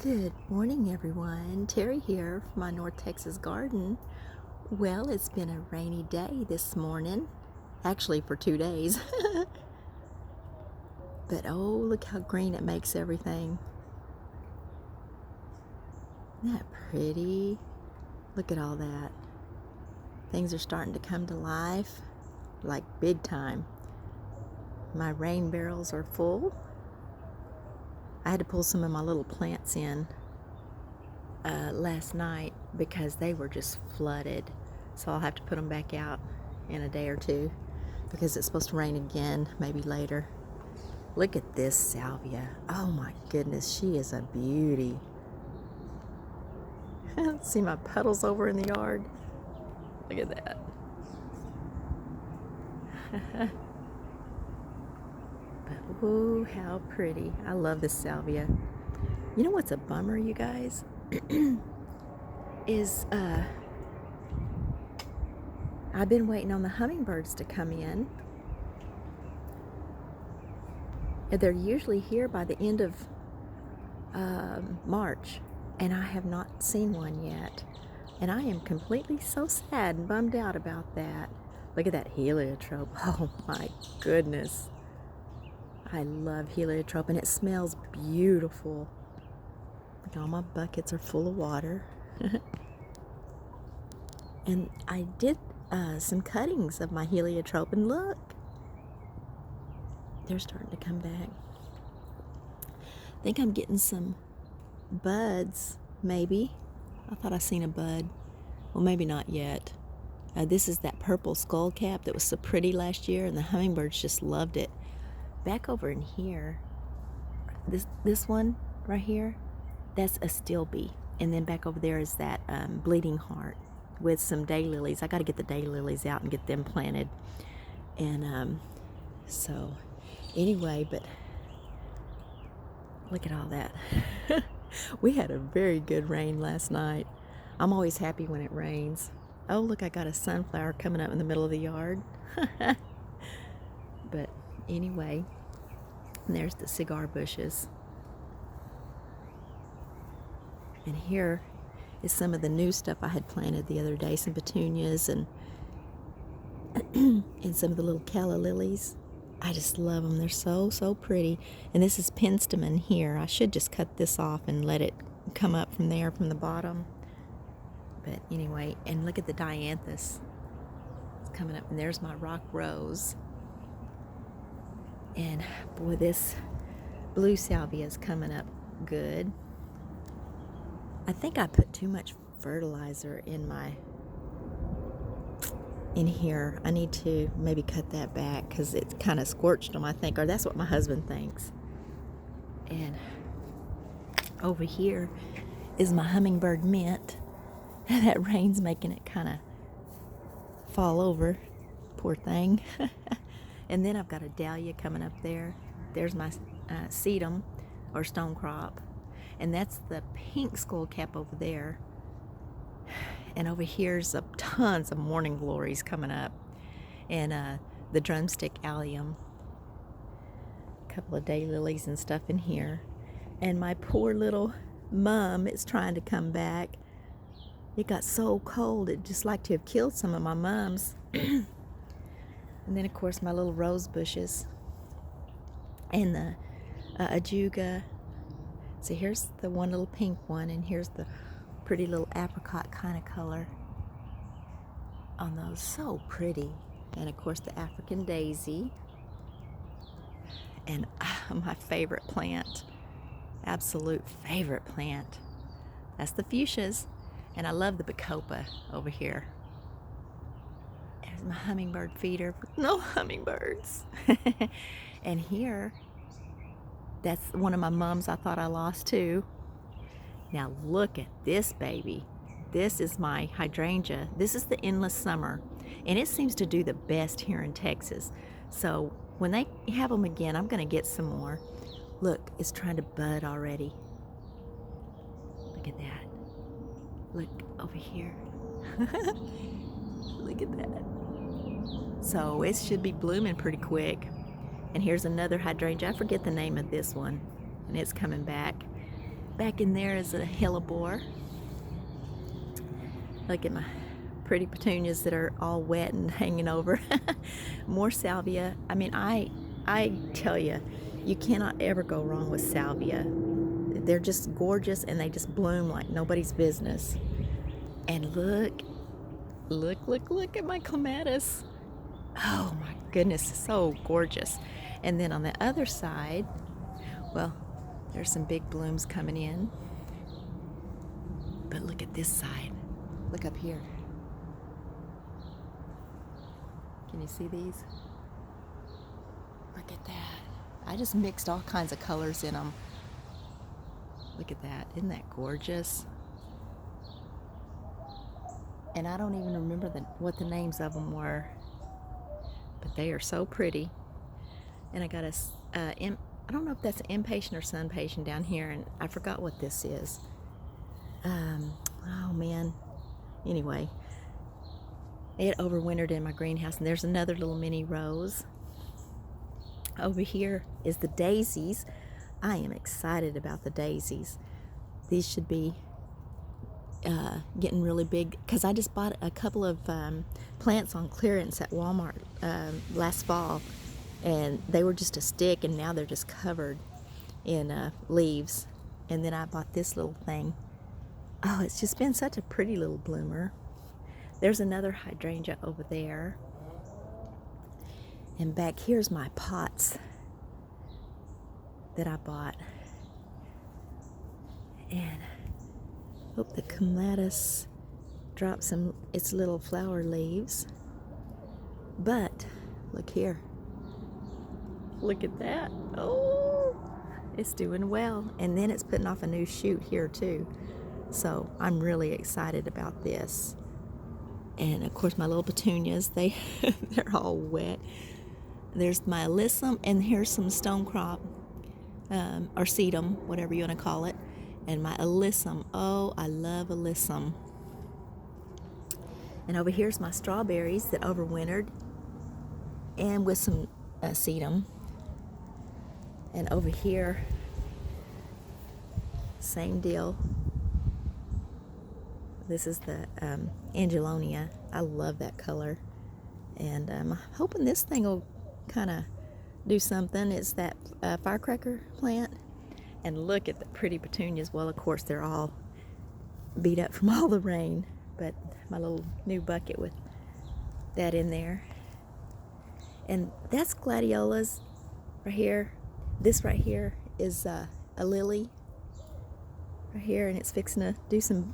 Good morning, everyone. Terry here from my North Texas garden. Well, it's been a rainy day this morning, actually for 2 days. But oh, look how green it makes everything. Isn't that pretty? Look at all that. Things are starting to come to life, like big time. My rain barrels are full. I had to pull some of my little plants in last night because they were just flooded. So I'll have to put them back out in a day or two because it's supposed to rain again, maybe later. Look at this salvia. Oh my goodness, she is a beauty. See my puddles over in the yard? Look at that. But ooh, how pretty. I love this salvia. You know what's a bummer, you guys? is I've been waiting on the hummingbirds to come in. They're usually here by the end of March, and I have not seen one yet. And I am completely so sad and bummed out about that. Look at that heliotrope. Oh my goodness. I love heliotrope, and it smells beautiful. Look, all my buckets are full of water. And I did some cuttings of my heliotrope, and look, they're starting to come back. I think I'm getting some buds, maybe. I thought I seen a bud. Well, maybe not yet. This is that purple skull cap that was so pretty last year, and the hummingbirds just loved it. Back over in here, this one right here, that's a steel bee. And then back over there is that bleeding heart with some daylilies. I got to get the daylilies out and get them planted. And so anyway, but look at all that. We had a very good rain last night. I'm always happy when it rains. Oh, look, I got a sunflower coming up in the middle of the yard. But anyway, and there's the cigar bushes. And here is some of the new stuff I had planted the other day, some petunias and and some of the little calla lilies. I just love them. They're so, so pretty. And this is penstemon here. I should just cut this off and let it come up from there, from the bottom. But anyway, and look at the dianthus. It's coming up. And there's my rock rose. And boy, this blue salvia is coming up good. I think I put too much fertilizer in here. I need to maybe cut that back because it's kind of scorched them, I think, or that's what my husband thinks. And over here is my hummingbird mint. That rain's making it kind of fall over. Poor thing. And then I've got a dahlia coming up there. There's my sedum or stonecrop. And that's the pink skull cap over there. And over here's tons of morning glories coming up. And the drumstick allium. A couple of daylilies and stuff in here. And my poor little mum is trying to come back. It got so cold, it just like to have killed some of my mums. And then, of course, my little rose bushes. And the ajuga. So here's the one little pink one, and here's the pretty little apricot kind of color on those. So pretty. And of course the African daisy. And my favorite plant, absolute favorite plant, that's the fuchsias. And I love the bacopa over here. There's my hummingbird feeder with no hummingbirds. And here, that's one of my mums I thought I lost too. Now look at this baby. This is my hydrangea. This is the endless summer, and it seems to do the best here in Texas. So when they have them again, I'm going to get some more. Look, it's trying to bud already. Look at that. Look over here. Look at that. So it should be blooming pretty quick. And here's another hydrangea. I forget the name of this one, and it's coming back. Back in there is a hellebore. Look at my pretty petunias that are all wet and hanging over. More salvia. I mean, I tell you, you cannot ever go wrong with salvia. They're just gorgeous and they just bloom like nobody's business. And look at my clematis. Oh my goodness, so gorgeous. And then on the other side, well, there's some big blooms coming in. But look at this side. Look up here. Can you see these? Look at that. I just mixed all kinds of colors in them. Look at that. Isn't that gorgeous? And I don't even remember what the names of them were. But they are so pretty. And I got I don't know if that's an impatient or sun patient down here, and I forgot what this is. Oh man. Anyway, it overwintered in my greenhouse, and there's another little mini rose. Over here is the daisies. I am excited about the daisies. These should be getting really big because I just bought a couple of plants on clearance at Walmart last fall, and they were just a stick, and now they're just covered in leaves. And then I bought this little thing. Oh, it's just been such a pretty little bloomer. There's another hydrangea over there. And back here's my pots that I bought. And hope the clematis drops its little flower leaves. But look here. Look at that. Oh, it's doing well. And then it's putting off a new shoot here too. So I'm really excited about this. And of course my little petunias, they're all wet. There's my alyssum, and here's some stonecrop, or sedum, whatever you want to call it. And my alyssum. Oh, I love alyssum. And over here's my strawberries that overwintered, and with some sedum. And over here, same deal. This is the Angelonia. I love that color. And I'm hoping this thing will kind of do something. It's that firecracker plant. And look at the pretty petunias. Well, of course, they're all beat up from all the rain. But my little new bucket with that in there. And that's gladiolas right here. This right here is a lily right here. And it's fixing to do some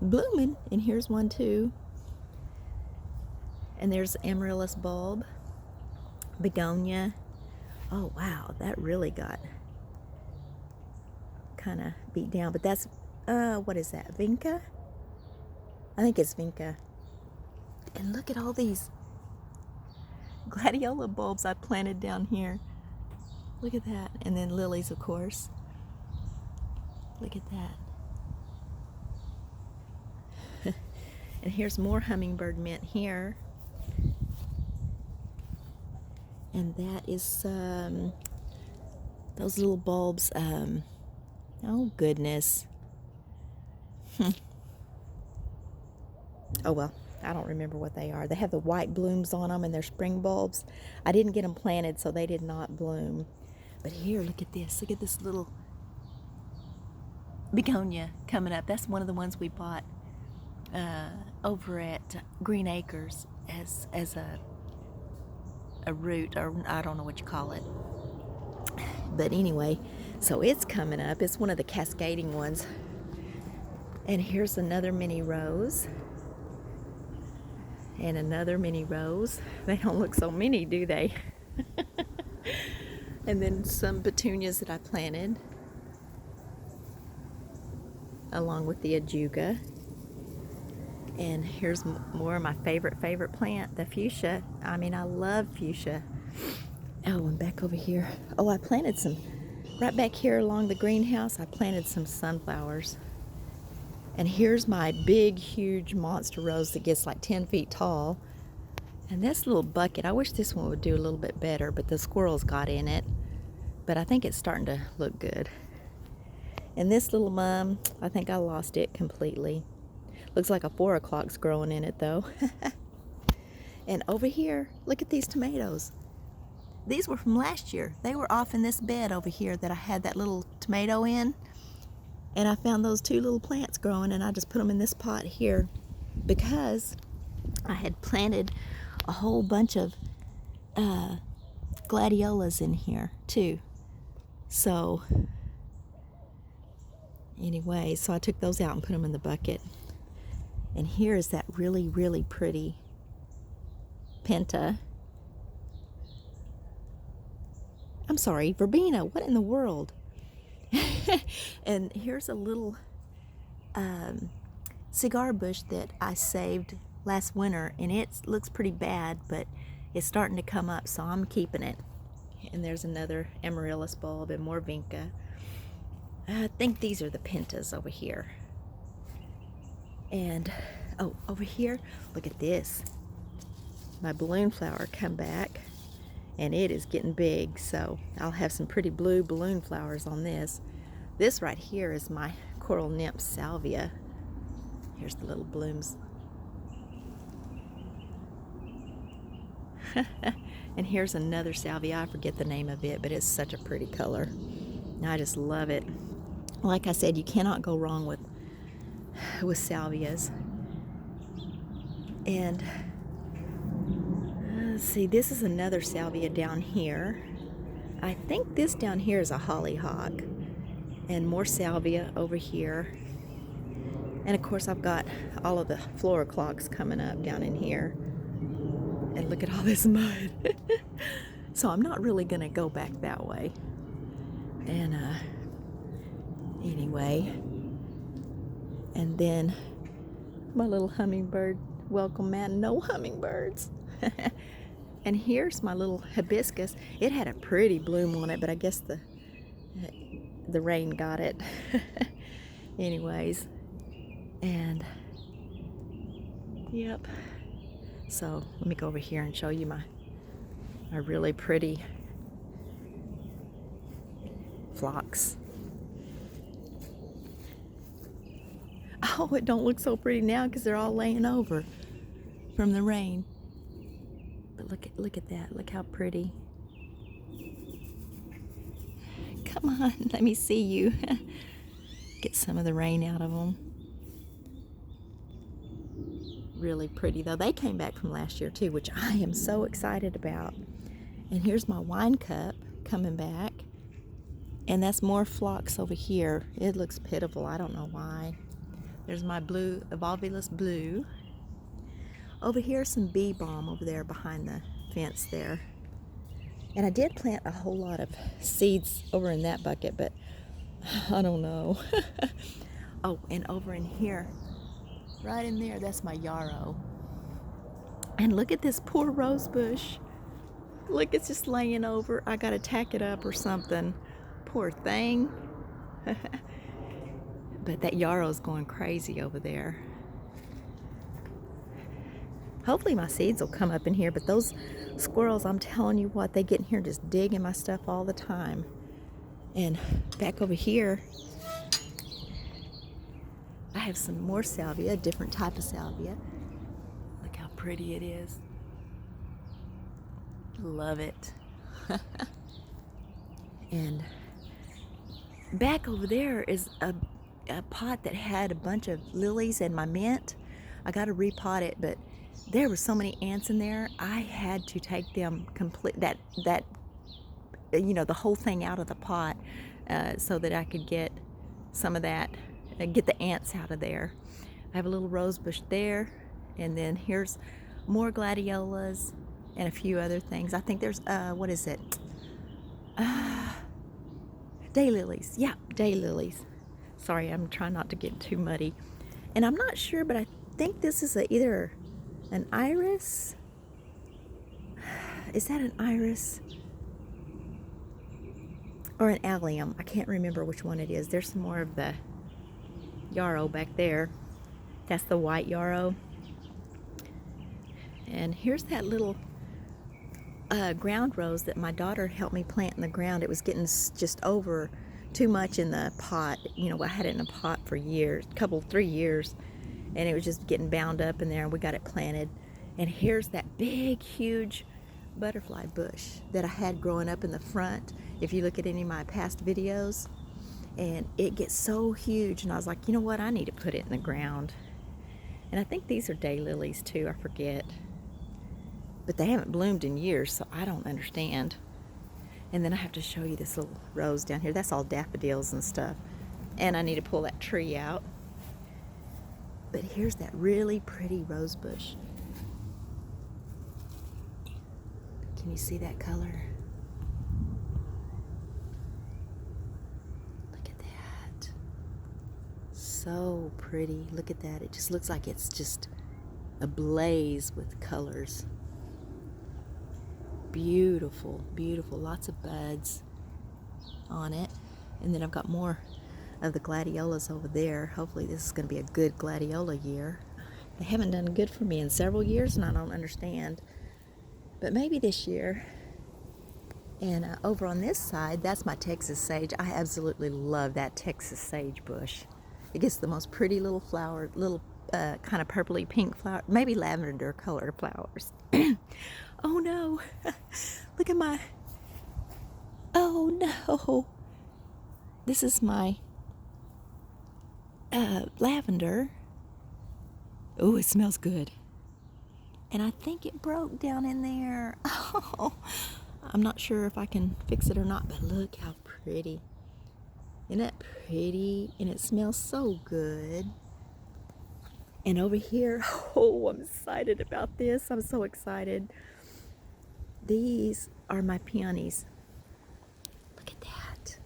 blooming. And here's one too. And there's amaryllis bulb, begonia. Oh wow, that really got kind of beat down. But that's what is that, vinca? I think it's vinca. And look at all these gladiola bulbs I planted down here. Look at that. And then lilies, of course. Look at that. And here's more hummingbird mint here. And that is those little bulbs. Oh goodness. Oh well, I don't remember what they are. They have the white blooms on them, and they're spring bulbs. I didn't get them planted, so they did not bloom. But here, look at this. Look at this little begonia coming up. That's one of the ones we bought over at Green Acres as a root, or I don't know what you call it. But anyway, so it's coming up. It's one of the cascading ones. And here's another mini rose. And another mini rose. They don't look so many, do they? And then some petunias that I planted, along with the ajuga. And here's more of my favorite plant, the fuchsia. I mean, I love fuchsia. Oh, and back over here. Oh, I planted some, right back here along the greenhouse, I planted some sunflowers. And here's my big, huge monster rose that gets like 10 feet tall. And this little bucket, I wish this one would do a little bit better, but the squirrels got in it. But I think it's starting to look good. And this little mum, I think I lost it completely. Looks like a 4 o'clock's growing in it though. And over here, look at these tomatoes. These were from last year. They were off in this bed over here that I had that little tomato in. And I found those 2 little plants growing, and I just put them in this pot here because I had planted a whole bunch of gladiolas in here too. So anyway, so I took those out and put them in the bucket. And here is that really, really pretty Penta. I'm sorry, verbena. What in the world? And here's a little cigar bush that I saved last winter, and it looks pretty bad, but it's starting to come up, so I'm keeping it. And there's another amaryllis bulb and more vinca. I think these are the pentas over here. And oh, over here, look at this. My balloon flower come back, and it is getting big, so I'll have some pretty blue balloon flowers on this. This right here is my coral nymph salvia. Here's the little blooms. And here's another salvia. I forget the name of it, but it's such a pretty color. I just love it. Like I said, you cannot go wrong with salvias. And let's see, this is another salvia down here. I think this down here is a hollyhock. And more salvia over here. And of course I've got all of the floroclocs coming up down in here. And look at all this mud. So I'm not really gonna go back that way. And anyway, and then my little hummingbird welcome mat. No hummingbirds. And here's my little hibiscus. It had a pretty bloom on it, but I guess the rain got it. Anyways, and yep. So let me go over here and show you my really pretty phlox. Oh, it don't look so pretty now because they're all laying over from the rain. But look at that. Look how pretty. Come on, let me see you. Get some of the rain out of them. Really pretty though. They came back from last year too, which I am so excited about. And here's my wine cup coming back. And that's more phlox over here. It looks pitiful. I don't know why. There's my blue, Evolvulus blue. Over here, some bee balm over there behind the fence there. And I did plant a whole lot of seeds over in that bucket, but I don't know. Oh, and over in here, right in there, that's my yarrow. And look at this poor rose bush. Look, it's just laying over. I gotta tack it up or something. Poor thing. But that yarrow's going crazy over there. Hopefully my seeds will come up in here, but those squirrels, I'm telling you what, they get in here just digging my stuff all the time. And back over here, I have some more salvia, a different type of salvia. Look how pretty it is. Love it. And back over there is a pot that had a bunch of lilies and my mint. I got to repot it, but there were so many ants in there. I had to take them the whole thing out of the pot so that I could get some of that, get the ants out of there. I have a little rose bush there, and then here's more gladiolas and a few other things. I think there's what is it? Daylilies. Yeah, daylilies. Sorry, I'm trying not to get too muddy. And I'm not sure, but I think this is either an iris. Is that an iris? Or an allium? I can't remember which one it is. There's some more of the yarrow back there. That's the white yarrow. And here's that little ground rose that my daughter helped me plant in the ground. It was getting just over too much in the pot. You know, I had it in a pot for years, 3 years, and it was just getting bound up in there, and we got it planted. And here's that big, huge butterfly bush that I had growing up in the front, if you look at any of my past videos. And it gets so huge, and I was like, you know what, I need to put it in the ground. And I think these are daylilies too, I forget. But they haven't bloomed in years, so I don't understand. And then I have to show you this little rose down here. That's all daffodils and stuff. And I need to pull that tree out. But here's that really pretty rose bush. Can you see that color? Look at that. So pretty. Look at that. It just looks like it's just ablaze with colors. Beautiful, beautiful. Lots of buds on it. And then I've got more of the gladiolas over there. Hopefully this is going to be a good gladiola year. They haven't done good for me in several years, and I don't understand. But maybe this year. And over on this side, that's my Texas sage. I absolutely love that Texas sage bush. It gets the most pretty little flower, little kind of purpley pink flower, maybe lavender colored flowers. Oh no, look at my, oh no. This is my lavender. Oh, it smells good. And I think it broke down in there. Oh, I'm not sure if I can fix it or not, but look how pretty. Isn't that pretty? And it smells so good. And over here, oh, I'm excited about this. I'm so excited. These are my peonies. Look at that.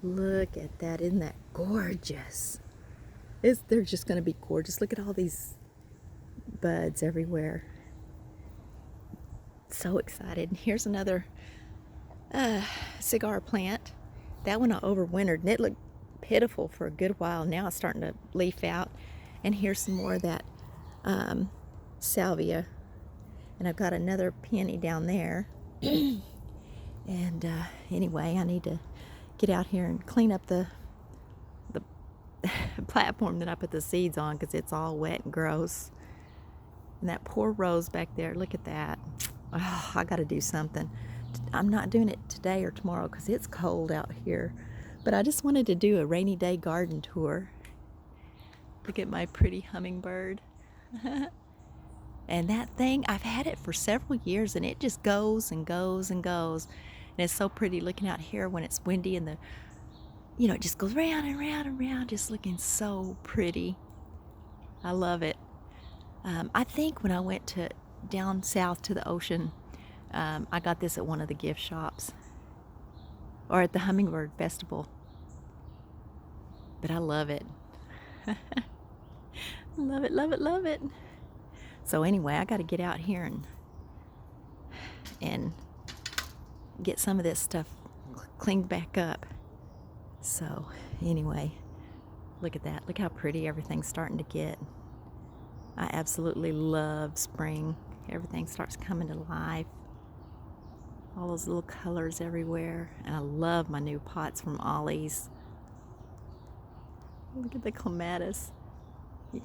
Look at that. Isn't that gorgeous? They're just going to be gorgeous. Look at all these buds everywhere. So excited. And here's another cigar plant. That one I overwintered, and it looked pitiful for a good while. Now it's starting to leaf out. And here's some more of that salvia. And I've got another peony down there. And anyway, I need to get out here and clean up the platform that I put the seeds on, because it's all wet and gross. And that poor rose back there, look at that. Oh, I got to do something. I'm not doing it today or tomorrow because it's cold out here. But I just wanted to do a rainy day garden tour. Look at my pretty hummingbird. And that thing, I've had it for several years, and it just goes and goes and goes. And it's so pretty looking out here when it's windy, and it just goes round and round and round, just looking so pretty. I love it. I think when I went down south to the ocean, I got this at one of the gift shops or at the Hummingbird Festival. But I love it. Love it, love it, love it. So anyway, I got to get out here and get some of this stuff cleaned back up. So anyway, look at that. Look how pretty everything's starting to get. I absolutely love spring. Everything starts coming to life. All those little colors everywhere. And I love my new pots from Ollie's. Look at the clematis.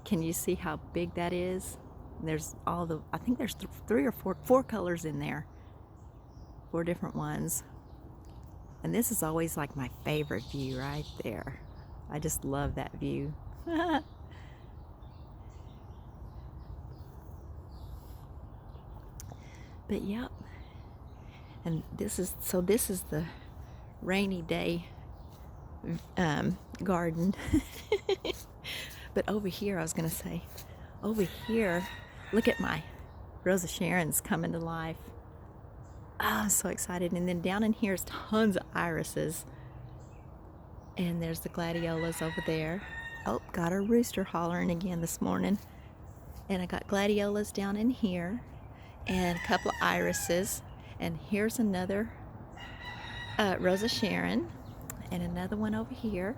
Can you see how big that is? There's I think there's 3 or 4 colors in there. 4 different ones. And this is always like my favorite view right there. I just love that view. But yep. And this is the rainy day garden. But over here, I was going to say, over here, look at my Rose of Sharon's coming to life. Oh, I'm so excited. And then down in here is tons of irises. And there's the gladiolas over there. Oh, got a rooster hollering again this morning. And I got gladiolas down in here. And a couple of irises. And here's another Rose of Sharon. And another one over here.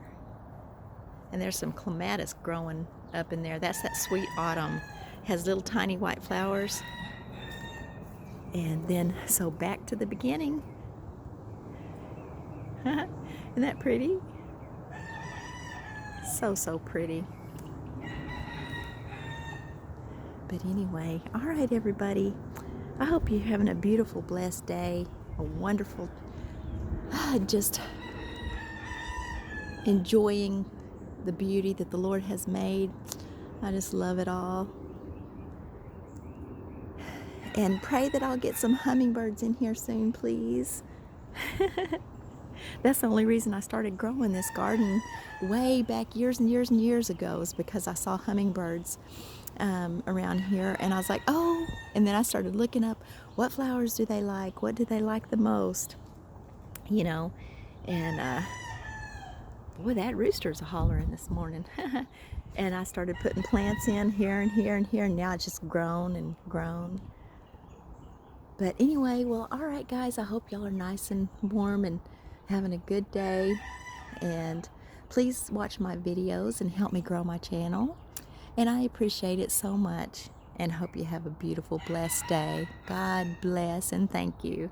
And there's some clematis growing up in there. That's that sweet autumn. Has little tiny white flowers. And then, so back to the beginning. Isn't that pretty? So, so pretty. But anyway, all right, everybody. I hope you're having a beautiful, blessed day. A wonderful, just enjoying the beauty that the Lord has made. I just love it all. And pray that I'll get some hummingbirds in here soon, please. That's the only reason I started growing this garden way back years and years and years ago, is because I saw hummingbirds around here, and I was like, oh, and then I started looking up what flowers do they like, what do they like the most, you know, and boy, that rooster's a hollering this morning. And I started putting plants in here and here and here, and now it's just grown and grown. But anyway, well, all right, guys, I hope y'all are nice and warm and having a good day. And please watch my videos and help me grow my channel. And I appreciate it so much, and hope you have a beautiful, blessed day. God bless, and thank you.